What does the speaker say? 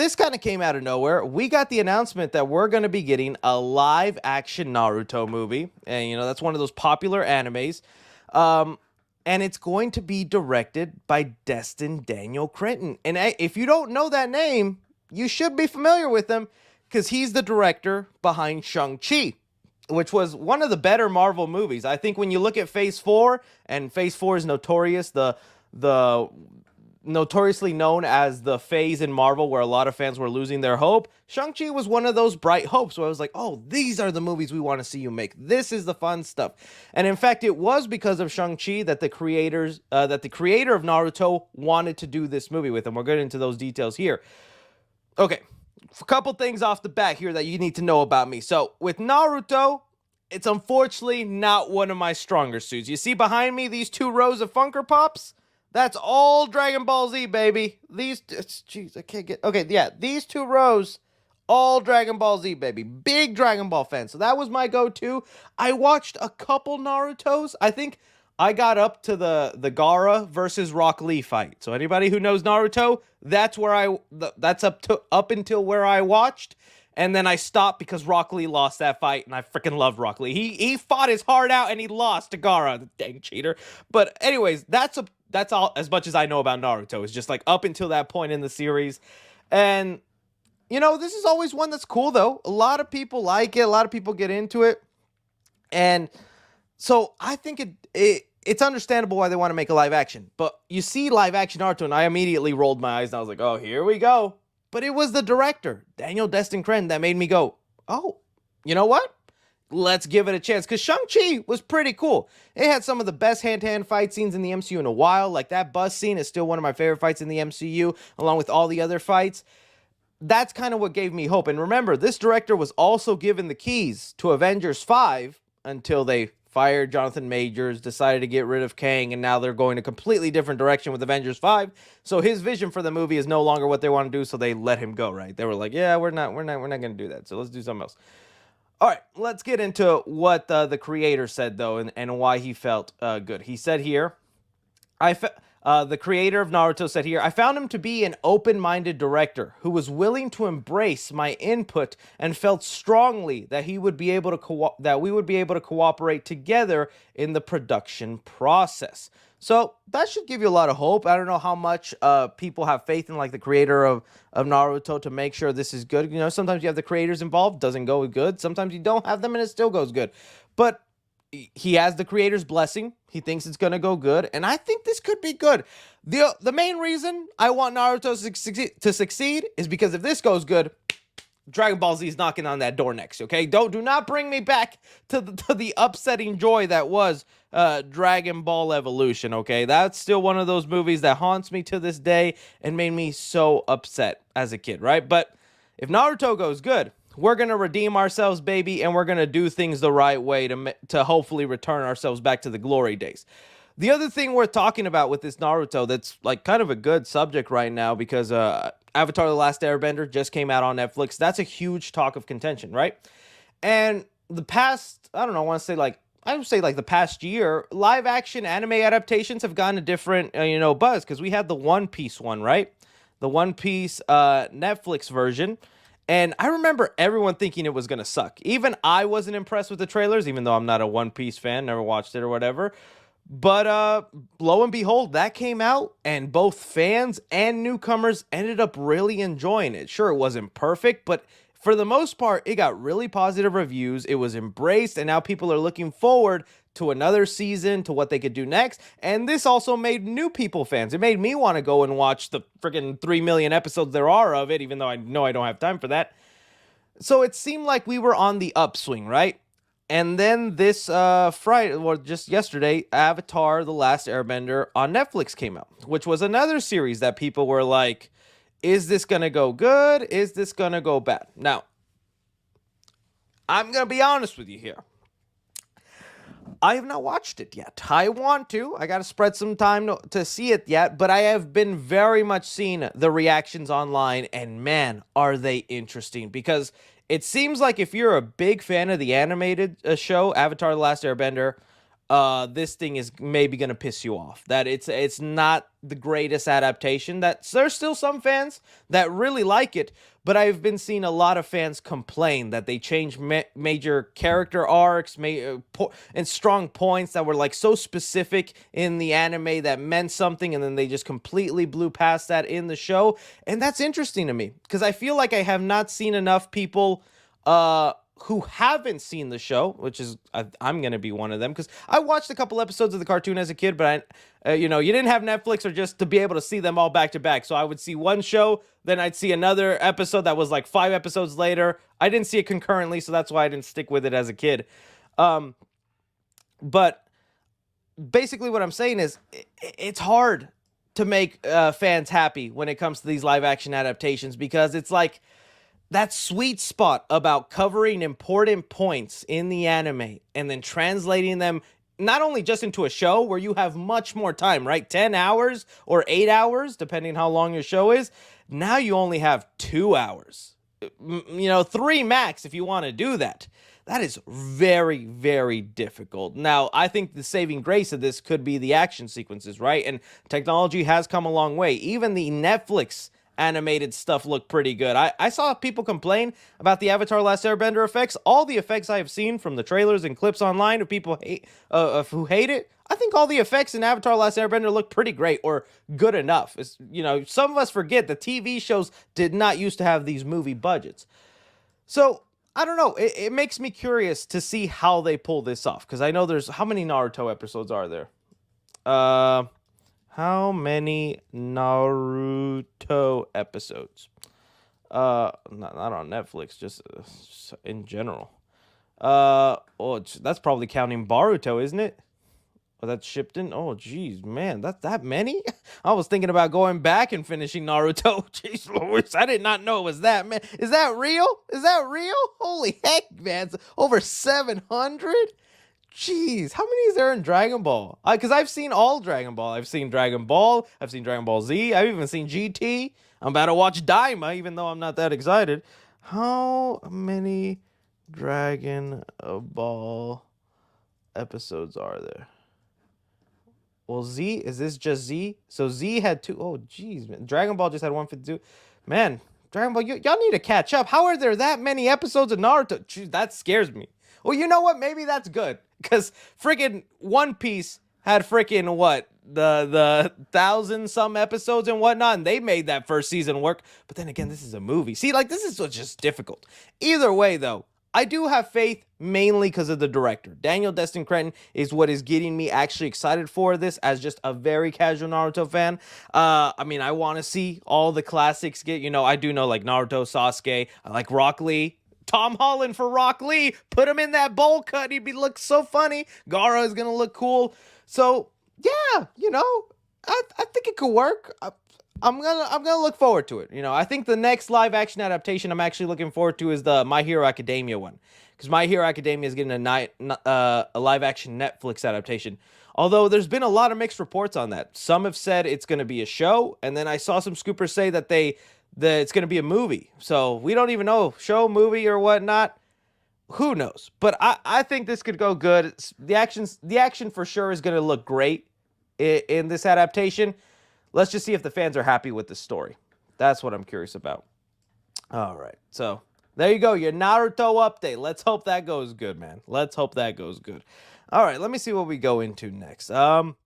This kind of came out of nowhere. We got the announcement that we're going to be getting a live action Naruto movie. And, that's one of those popular animes. Um, and it's going to be directed by Destin Daniel Cretton. And if you don't know that name, you should be familiar with him because he's the director behind Shang-Chi, which was one of the better Marvel movies. I think when you look at Phase 4, and Phase 4 is notorious, the notoriously known as the phase in Marvel where a lot of fans were losing their hope, Shang-Chi was one of those bright hopes where I was like, oh, these are the movies we want to see you make. This is the fun stuff. And in fact, it was because of Shang-Chi that the creator of Naruto wanted to do this movie with him. We'll get into those details here. Okay, a couple things off the bat here that you need to know about me. So with Naruto, it's unfortunately not one of my stronger suits. You see behind me these 2 rows of Funker Pops? That's all Dragon Ball Z, baby. Jeez, I can't get... Okay, yeah, these 2 rows, all Dragon Ball Z, baby. Big Dragon Ball fan. So that was my go-to. I watched a couple Narutos. I think I got up to the Gaara versus Rock Lee fight. So anybody who knows Naruto, that's up until where I watched. And then I stopped because Rock Lee lost that fight, and I freaking love Rock Lee. He fought his heart out, and he lost to Gaara, the dang cheater. But anyways, that's all as much as I know about Naruto. It's just like up until that point in the series. And, this is always one that's cool, though. A lot of people like it. A lot of people get into it. And so I think it's understandable why they want to make a live action. But you see live action Naruto, and I immediately rolled my eyes, and I was like, oh, here we go. But it was the director, Daniel Destin Cretton, that made me go, oh, you know what? Let's give it a chance. Because Shang-Chi was pretty cool. It had some of the best hand-to-hand fight scenes in the MCU in a while. Like that bus scene is still one of my favorite fights in the MCU, along with all the other fights. That's kind of what gave me hope. And remember, this director was also given the keys to Avengers 5 until they fired Jonathan Majors, decided to get rid of Kang, and now they're going a completely different direction with Avengers 5. So his vision for the movie is no longer what they want to do, so they let him go, right? They were like, yeah, we're not going to do that. So let's do something else. All right, let's get into what the creator said, though, and why he felt good. He said here, the creator of Naruto said here, I found him to be an open-minded director who was willing to embrace my input and felt strongly that we would be able to cooperate together in the production process. So that should give you a lot of hope. I don't know how much people have faith in like the creator of Naruto to make sure this is good. Sometimes you have the creators involved, doesn't go good. Sometimes you don't have them and it still goes good. But he has the creator's blessing. He thinks it's going to go good. And I think this could be good. The main reason I want Naruto to succeed is because if this goes good, Dragon Ball Z is knocking on that door next, okay? Do not bring me back to the upsetting joy that was Dragon Ball Evolution, okay? That's still one of those movies that haunts me to this day and made me so upset as a kid, right? But if Naruto goes good, we're going to redeem ourselves, baby, and we're going to do things the right way to hopefully return ourselves back to the glory days. The other thing we're talking about with this Naruto that's like kind of a good subject right now because Avatar The Last Airbender just came out on Netflix. That's a huge talk of contention, right? And the past, I don't know, I would say like the past year, live action anime adaptations have gotten a different, buzz because we had the One Piece one, right? The One Piece Netflix version. And I remember everyone thinking it was going to suck. Even I wasn't impressed with the trailers, even though I'm not a One Piece fan, never watched it or whatever. But lo and behold, that came out, and both fans and newcomers ended up really enjoying it. Sure, it wasn't perfect, but for the most part, it got really positive reviews. It was embraced, and now people are looking forward to another season, to what they could do next. And this also made new people fans. It made me want to go and watch the freaking 3 million episodes there are of it, even though I know I don't have time for that. So it seemed like we were on the upswing, right? And then this Friday, or just yesterday, Avatar The Last Airbender on Netflix came out, which was another series that people were like, is this going to go good? Is this going to go bad? Now, I'm going to be honest with you here. I have not watched it yet. I want to. I got to spread some time to see it yet, but I have been very much seeing the reactions online, and man, are they interesting, because it seems like if you're a big fan of the animated show, Avatar The Last Airbender, this thing is maybe going to piss you off. That it's not the greatest adaptation. That there's still some fans that really like it, but I've been seeing a lot of fans complain that they changed major character arcs, and strong points that were like so specific in the anime that meant something, and then they just completely blew past that in the show. And that's interesting to me because I feel like I have not seen enough people who haven't seen the show, which is I'm gonna be one of them because I watched a couple episodes of the cartoon as a kid, but you didn't have Netflix or just to be able to see them all back to back. So I would see one show, then I'd see another episode that was like 5 episodes later. I didn't see it concurrently, so that's why I didn't stick with it as a kid. But basically, what I'm saying is it's hard to make fans happy when it comes to these live action adaptations because it's like that sweet spot about covering important points in the anime and then translating them not only just into a show where you have much more time, right? 10 hours or 8 hours, depending how long your show is. Now you only have 2 hours, 3 max if you want to do that. That is very, very difficult. Now, I think the saving grace of this could be the action sequences, right? And technology has come a long way. Even the Netflix animated stuff looked pretty good. I saw people complain about the Avatar Last Airbender effects. All the effects I have seen from the trailers and clips online of people who hate it, I think all the effects in Avatar Last Airbender look pretty great or good enough. Some of us forget the TV shows did not used to have these movie budgets. So, I don't know. It makes me curious to see how they pull this off. Because I know how many Naruto episodes are there? How many Naruto episodes? Not on Netflix, just in general. That's probably counting Boruto, isn't it? Oh, that's shipped in. Oh, geez, man, that's that many. I was thinking about going back and finishing Naruto. Jeez Louise, I did not know it was that man. Is that real? Is that real? Holy heck, man! It's over 700. Jeez, how many is there in Dragon Ball? Because I've seen all Dragon Ball. I've seen Dragon Ball. I've seen Dragon Ball Z. I've even seen GT. I'm about to watch Daima, even though I'm not that excited. How many Dragon Ball episodes are there? Well, Z, is this just Z? So Z had 2. Oh, jeez, man. Dragon Ball just had 152. Man, Dragon Ball, y'all need to catch up. How are there that many episodes of Naruto? Jeez, that scares me. Well, you know what? Maybe that's good. Because freaking One Piece had freaking what? The 1,000-some episodes and whatnot, and they made that first season work. But then again, this is a movie. See, like, this is just difficult. Either way, though, I do have faith mainly because of the director. Daniel Destin Cretton is what is getting me actually excited for this as just a very casual Naruto fan. I want to see all the classics get, I do know like Naruto, Sasuke, I like Rock Lee. Tom Holland for Rock Lee. Put him in that bowl cut. He'd look so funny. Gaara is going to look cool. So, yeah, I think it could work. I'm gonna look forward to it. I think the next live action adaptation I'm actually looking forward to is the My Hero Academia one, because My Hero Academia is getting a live action Netflix adaptation. Although there's been a lot of mixed reports on that. Some have said it's going to be a show, and then I saw some scoopers say that it's going to be a movie. So we don't even know, show, movie, or whatnot. Who knows? But I think this could go good. The action for sure is going to look great in this adaptation. Let's just see if the fans are happy with the story. That's what I'm curious about. All right. So there you go. Your Naruto update. Let's hope that goes good, man. Let's hope that goes good. All right. Let me see what we go into next.